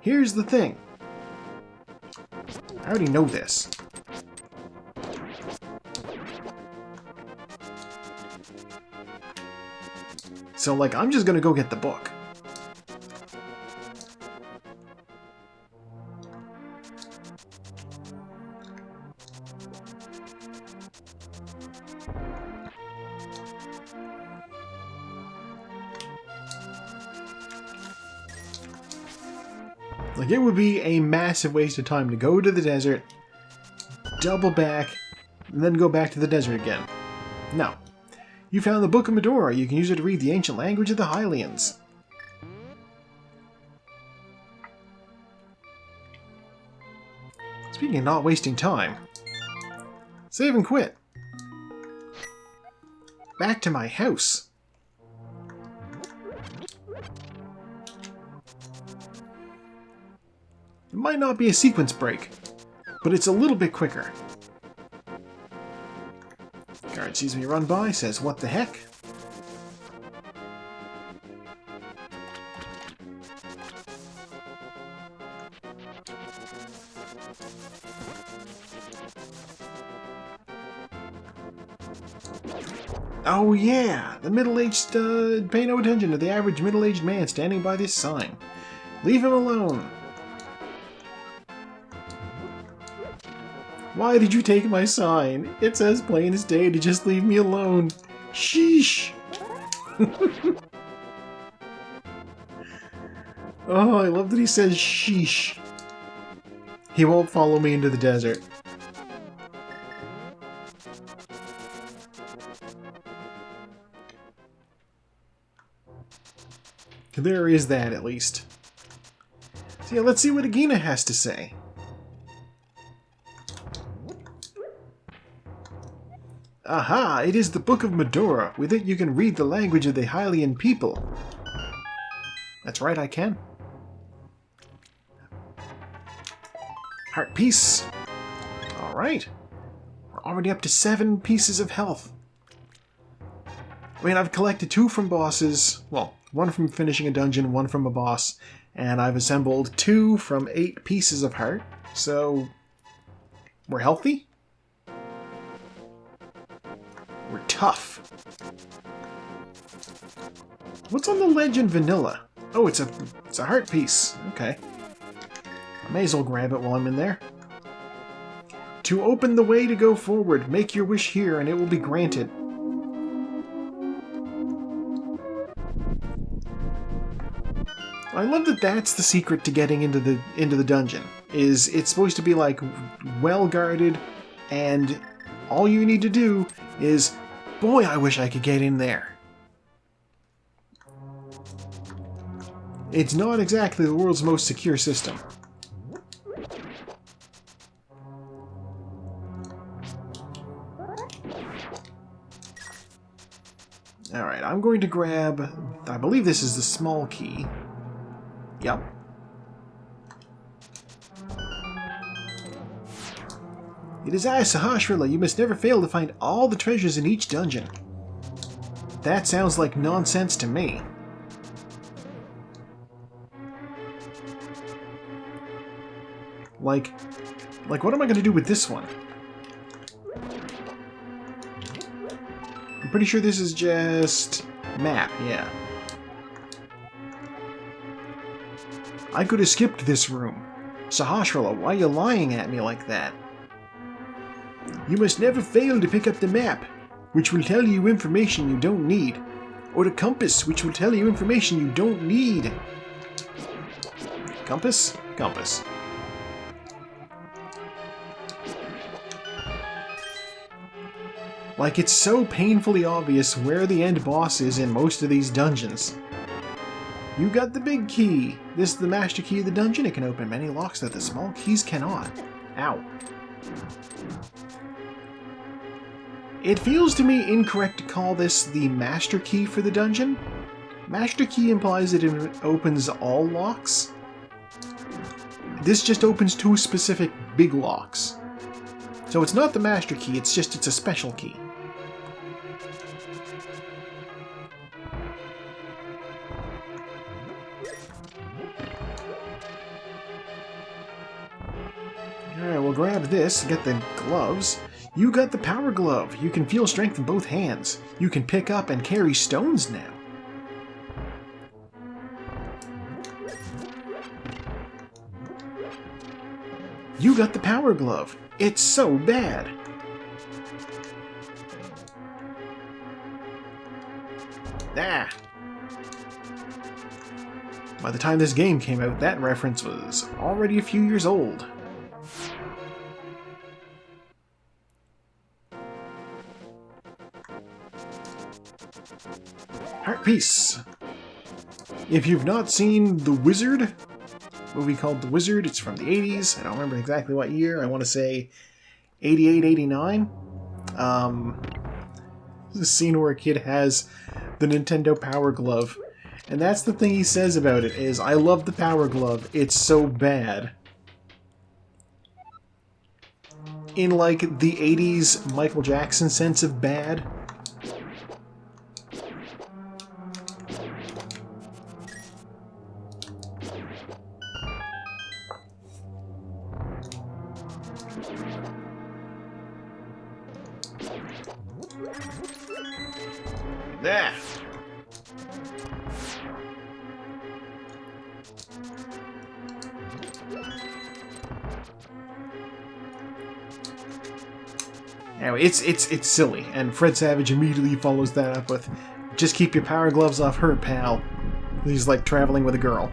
here's the thing. I already know this. So, like, I'm just gonna go get the book. Like, it would be a massive waste of time to go to the desert, double back, and then go back to the desert again. No. You found the Book of Medora. You can use it to read the ancient language of the Hylians. Speaking of not wasting time, save and quit. Back to my house. It might not be a sequence break, but it's a little bit quicker. Guard sees me run by, says, "What the heck?" Oh yeah, the middle-aged, pay no attention to the average middle-aged man standing by this sign. Leave him alone. Why did you take my sign? It says plain as day to just leave me alone. Sheesh. Oh, I love that he says sheesh. He won't follow me into the desert. There is that, at least. So yeah, let's see what Agina has to say. Aha! It is the Book of Medora. With it you can read the language of the Hylian people. That's right, I can. Heart piece. Alright. We're already up to 7 pieces of health. I mean, I've collected 2 from bosses. Well, 1 from finishing a dungeon, 1 from a boss. And I've assembled 2 from 8 pieces of heart. So, we're healthy? We're tough. What's on the ledge in vanilla? Oh, it's a heart piece. Okay. I may as well grab it while I'm in there. To open the way to go forward, make your wish here and it will be granted. I love that that's the secret to getting into the dungeon. Is it's supposed to be like well guarded, and all you need to do is, boy, I wish I could get in there. It's not exactly the world's most secure system. Alright, I'm going to grab, I believe this is the small key. Yep. It is I, Sahasrahla. You must never fail to find all the treasures in each dungeon. That sounds like nonsense to me. Like what am I going to do with this one? I'm pretty sure this is just map, yeah. I could have skipped this room. Sahasrahla, why are you lying at me like that? You must never fail to pick up the map, which will tell you information you don't need, or the compass, which will tell you information you don't need. Compass? Compass. Like, it's so painfully obvious where the end boss is in most of these dungeons. You got the big key. This is the master key of the dungeon. It can open many locks that the small keys cannot. Ow. It feels to me incorrect to call this the master key for the dungeon. Master key implies that it opens all locks. This just opens 2 specific big locks. So it's not the master key, it's a special key. have this, you got the gloves. You got the power glove. You can feel strength in both hands. You can pick up and carry stones now. You got the power glove. It's so bad. Ah. By the time this game came out, that reference was already a few years old. Heart piece. If you've not seen The Wizard, movie called The Wizard, it's from the 80s. I don't remember exactly what year. I want to say 88, 89. There's a scene where a kid has the Nintendo Power Glove. And that's the thing he says about it, is, I love the Power Glove, it's so bad. In, like, the 80s Michael Jackson sense of bad. There! Anyway, it's silly, and Fred Savage immediately follows that up with, "Just keep your power gloves off her, pal." He's like traveling with a girl.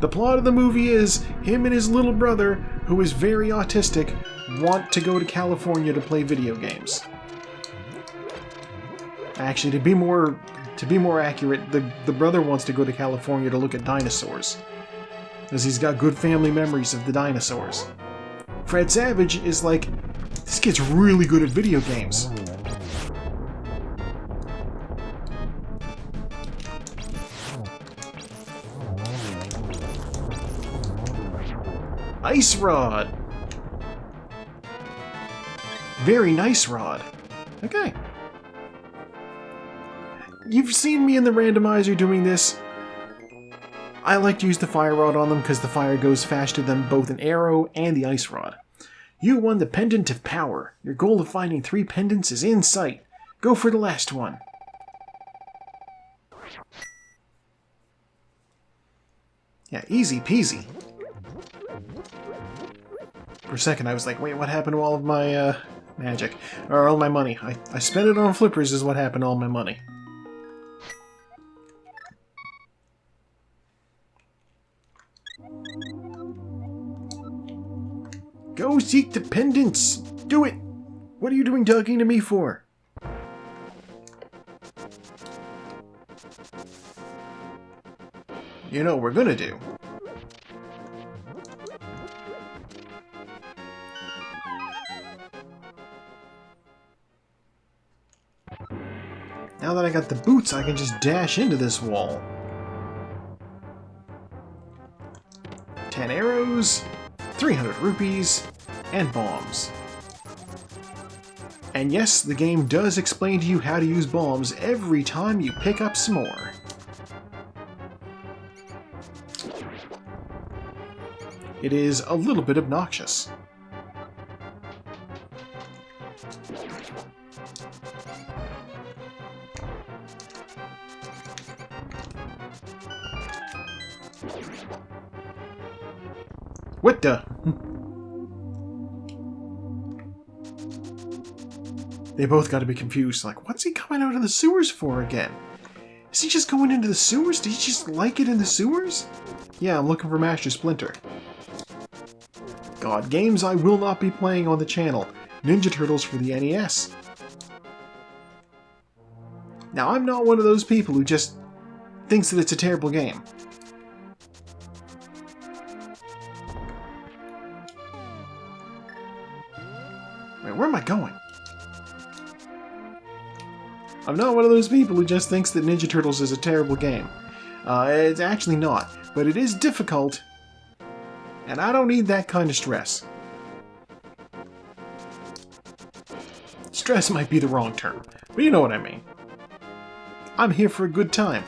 The plot of the movie is him and his little brother, who is very autistic, want to go to California to play video games. Actually, to be more accurate, the brother wants to go to California to look at dinosaurs, as he's got good family memories of the dinosaurs. Fred Savage is like, this kid's really good at video games. Ice rod. Very nice rod. Okay. You've seen me in the randomizer doing this. I like to use the fire rod on them because the fire goes faster than both an arrow and the ice rod. You won the Pendant of Power. Your goal of finding 3 pendants is in sight. Go for the last one. Yeah, easy peasy. For a second I was like, wait, what happened to all of my magic? Or all my money? I spent it on flippers is what happened to all my money. Go seek the pendants! Do it! What are you doing talking to me for? You know what we're gonna do. Now that I got the boots, I can just dash into this wall. 10 arrows, 300 rupees, and bombs. And yes, the game does explain to you how to use bombs every time you pick up some more. It is a little bit obnoxious. What the? They both got to be confused, like, what's he coming out of the sewers for again? Is he just going into the sewers? Did he just like it in the sewers? Yeah, I'm looking for Master Splinter. God, games I will not be playing on the channel. Ninja Turtles for the NES. Now, I'm not one of those people who just thinks that it's a terrible game. Wait, where am I going? I'm not one of those people who just thinks that Ninja Turtles is a terrible game. It's actually not, but it is difficult, and I don't need that kind of stress. Stress might be the wrong term, but you know what I mean. I'm here for a good time.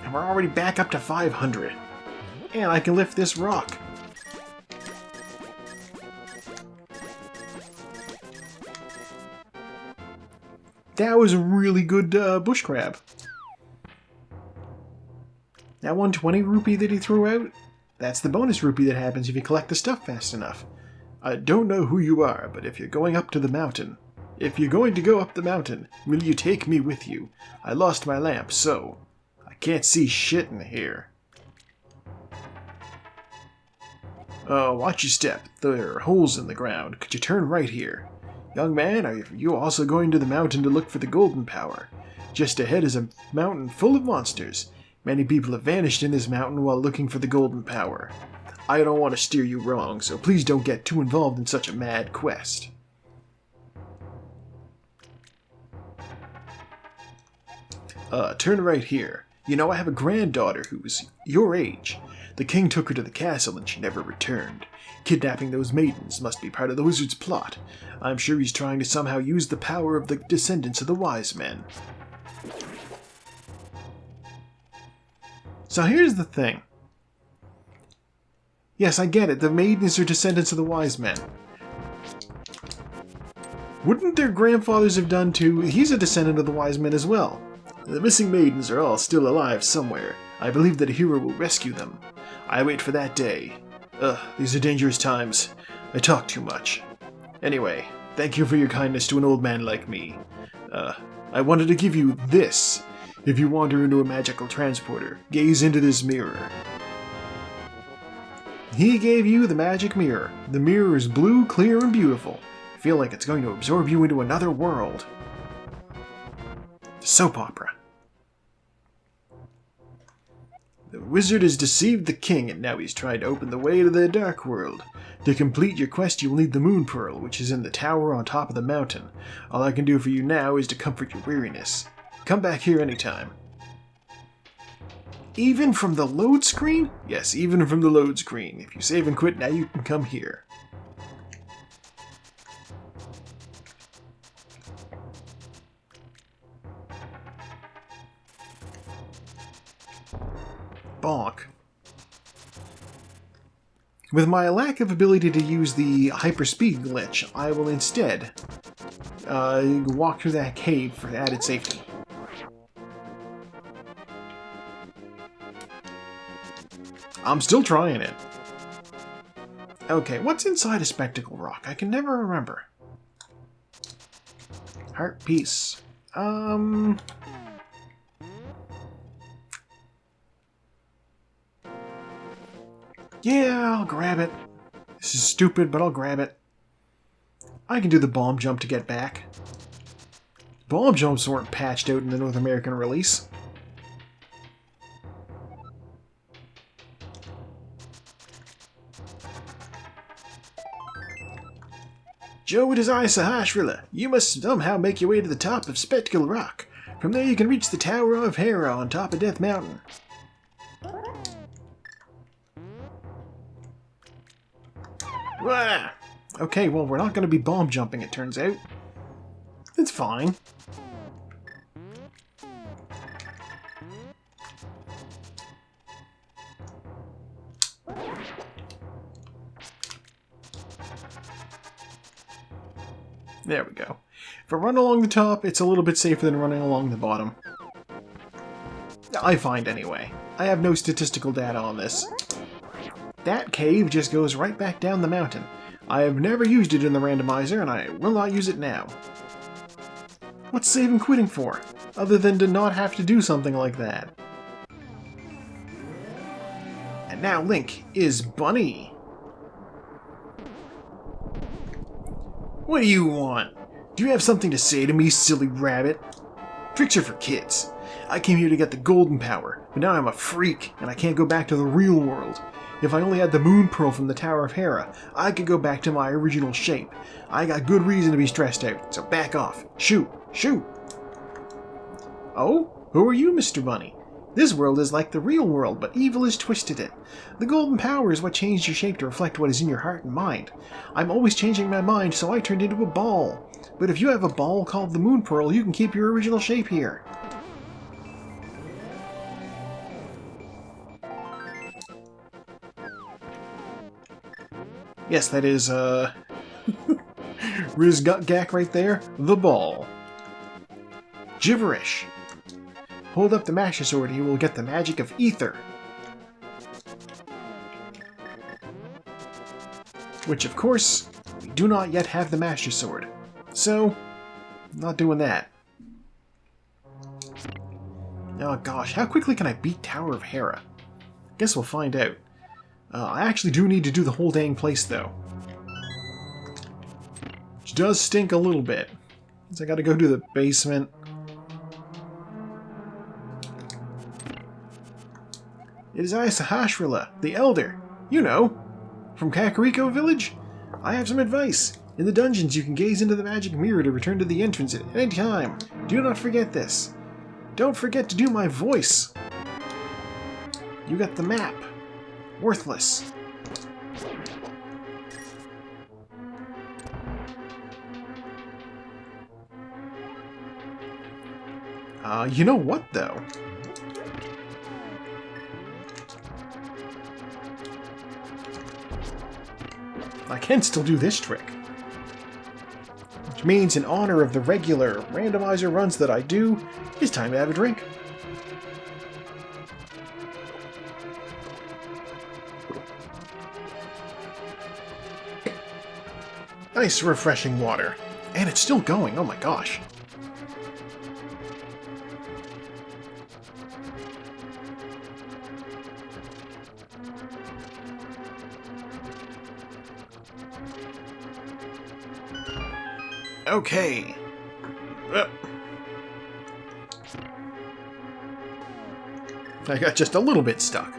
And we're already back up to 500. And I can lift this rock. That was a really good bush crab. That 120 rupee that he threw out, that's the bonus rupee that happens if you collect the stuff fast enough. I don't know who you are, but if you're going up to the mountain, if you're going to go up the mountain, will you take me with you? I lost my lamp, so I can't see shit in here. Watch your step. There are holes in the ground. Could you turn right here? Young man, are you also going to the mountain to look for the golden power? Just ahead is a mountain full of monsters. Many people have vanished in this mountain while looking for the golden power. I don't want to steer you wrong, so please don't get too involved in such a mad quest. Turn right here. You know, I have a granddaughter who's your age. The king took her to the castle and she never returned. Kidnapping those maidens must be part of the wizard's plot. I'm sure he's trying to somehow use the power of the descendants of the wise men. So here's the thing. Yes, I get it. The maidens are descendants of the wise men. Wouldn't their grandfathers have done too? He's a descendant of the wise men as well. The missing maidens are all still alive somewhere. I believe that a hero will rescue them. I wait for that day. These are dangerous times. I talk too much. Anyway, thank you for your kindness to an old man like me. I wanted to give you this. If you wander into a magical transporter, gaze into this mirror. He gave you the magic mirror. The mirror is blue, clear, and beautiful. I feel like it's going to absorb you into another world. Soap opera. The wizard has deceived the king, and now he's trying to open the way to the dark world. To complete your quest, you will need the moon pearl, which is in the tower on top of the mountain. All I can do for you now is to comfort your weariness. Come back here anytime. Even from the load screen? Yes, even from the load screen. If you save and quit, now you can come here. Bonk. With my lack of ability to use the hyperspeed glitch, I will instead walk through that cave for added safety. I'm still trying it. Okay, what's inside a spectacle rock? I can never remember. Heart piece. Yeah, I'll grab it. This is stupid, but I'll grab it. I can do the bomb jump to get back. Bomb jumps weren't patched out in the North American release. Joe, it is I, Sahasrila. You must somehow make your way to the top of Spectacle Rock. From there you can reach the Tower of Hera on top of Death Mountain. Wah! Okay, well, we're not going to be bomb jumping, it turns out. It's fine. There we go. If I run along the top, it's a little bit safer than running along the bottom. I find anyway. I have no statistical data on this. That cave just goes right back down the mountain. I have never used it in the randomizer, and I will not use it now. What's saving quitting for, other than to not have to do something like that? And now Link is Bunny. What do you want? Do you have something to say to me, silly rabbit? Tricks are for kids. I came here to get the golden power, but now I'm a freak, and I can't go back to the real world. If I only had the moon pearl from the Tower of Hera, I could go back to my original shape. I got good reason to be stressed out, so back off. Shoot! Shoot! Oh? Who are you, Mr. Bunny? This world is like the real world, but evil has twisted it. The golden power is what changed your shape to reflect what is in your heart and mind. I'm always changing my mind, so I turned into a ball. But if you have a ball called the Moon Pearl, you can keep your original shape here. Yes, that is, Rizgak right there. The ball. Gibberish. Hold up the Master Sword and you will get the magic of Ether. Which, of course, we do not yet have the Master Sword. So, not doing that. Oh gosh, how quickly can I beat Tower of Hera? Guess we'll find out. I actually do need to do the whole dang place, though. Which does stink a little bit. So I gotta go to the basement. It is I, Sahasrahla, the Elder. You know, from Kakariko Village. I have some advice. In the dungeons, you can gaze into the magic mirror to return to the entrance at any time. Do not forget this. Don't forget to do my voice. You got the map. Worthless. You know what, though? I can still do this trick. Which means, in honor of the regular randomizer runs that I do, it's time to have a drink. Nice, refreshing water. And it's still going, oh my gosh. Okay. I got just a little bit stuck.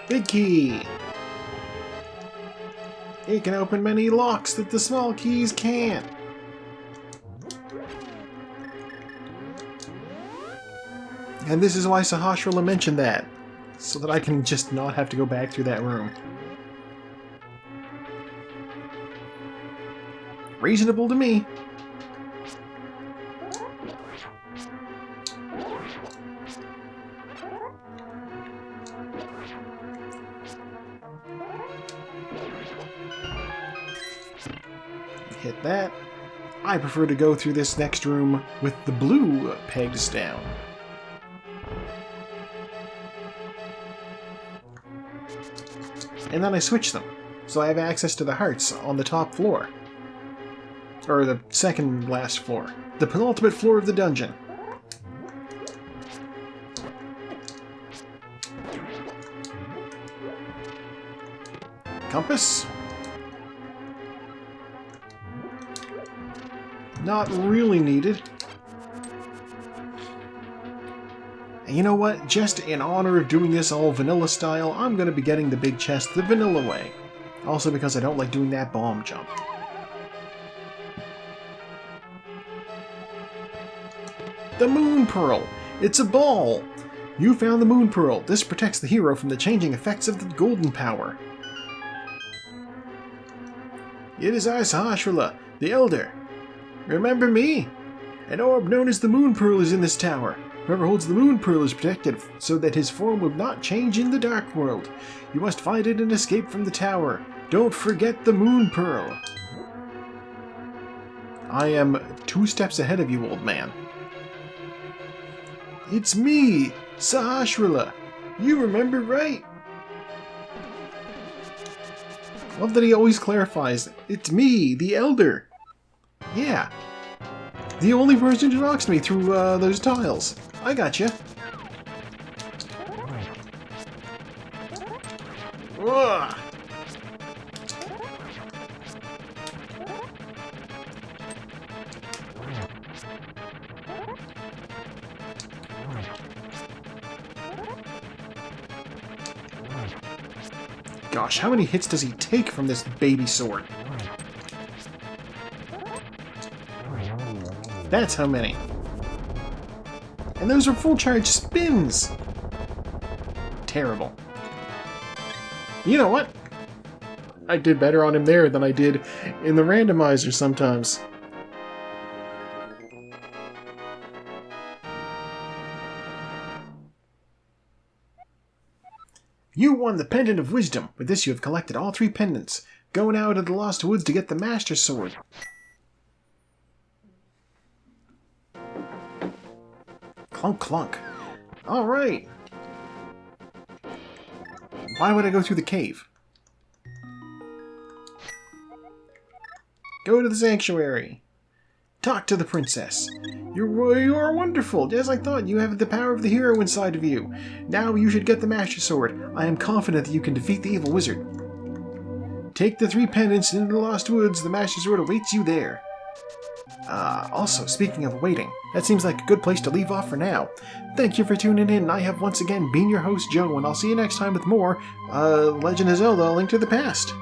Big key! It can open many locks that the small keys can't. And this is why Sahasrahla mentioned that, so that I can just not have to go back through that room. Reasonable to me. Hit that. I prefer to go through this next room with the blue pegs down. And then I switch them, so I have access to the hearts on the top floor. Or the second last floor. The penultimate floor of the dungeon. Compass? Not really needed. And you know what? Just in honor of doing this all vanilla style, I'm going to be getting the big chest the vanilla way. Also because I don't like doing that bomb jump. The Moon Pearl! It's a ball! You found the Moon Pearl. This protects the hero from the changing effects of the golden power. It is I, Sahasrahla, the Elder. Remember me? An orb known as the Moon Pearl is in this tower. Whoever holds the Moon Pearl is protected so that his form will not change in the Dark World. You must find it and escape from the tower. Don't forget the Moon Pearl. I am 2 steps ahead of you, old man. It's me, Sahasrahla. You remember right. Love that he always clarifies. It's me, the Elder. Yeah. The only person who knocks me through those tiles. I gotcha. Ugh. Gosh, how many hits does he take from this baby sword? That's how many. And those are full charge spins! Terrible. You know what? I did better on him there than I did in the randomizer sometimes. You won the Pendant of Wisdom. With this you have collected all 3 pendants. Go now to the Lost Woods to get the Master Sword. Clunk clunk. Alright. Why would I go through the cave? Go to the sanctuary. Talk to the princess. You are wonderful. As I thought, you have the power of the hero inside of you. Now you should get the Master Sword. I am confident that you can defeat the evil wizard. Take the 3 pendants into the Lost Woods. The Master Sword awaits you there. Also, speaking of waiting, that seems like a good place to leave off for now. Thank you for tuning in. I have once again been your host, Joe, and I'll see you next time with more Legend of Zelda: A Link to the Past.